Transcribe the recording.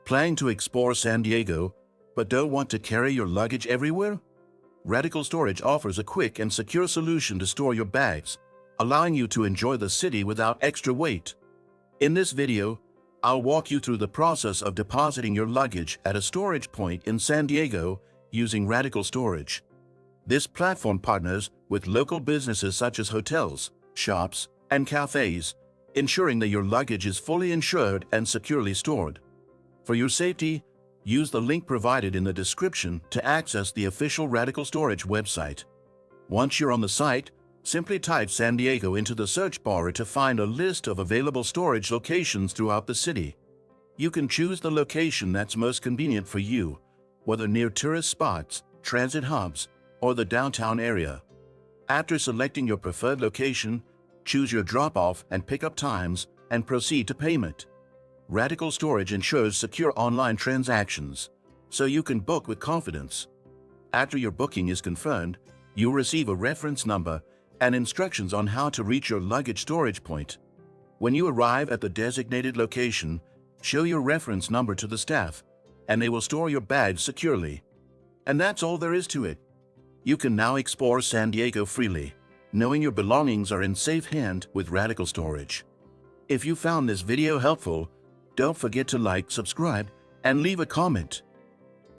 Planning to explore San Diego, but don't want to carry your luggage everywhere? Radical Storage offers a quick and secure solution to store your bags, allowing you to enjoy the city without extra weight. In this video, I'll walk you through the process of depositing your luggage at a storage point in San Diego using Radical Storage. This platform partners with local businesses such as hotels, shops, and cafes, ensuring that your luggage is fully insured and securely stored. For your safety, use the link provided in the description to access the official Radical Storage website. Once you're on the site, simply type San Diego into the search bar to find a list of available storage locations throughout the city. You can choose the location that's most convenient for you, whether near tourist spots, transit hubs, or the downtown area. After selecting your preferred location, choose your drop-off and pick-up times and proceed to payment. Radical Storage ensures secure online transactions, so you can book with confidence. After your booking is confirmed, you'll receive a reference number and instructions on how to reach your luggage storage point. When you arrive at the designated location, show your reference number to the staff, and they will store your bags securely. And that's all there is to it. You can now explore San Diego freely, knowing your belongings are in safe hand with Radical Storage. If you found this video helpful, don't forget to like, subscribe, and leave a comment.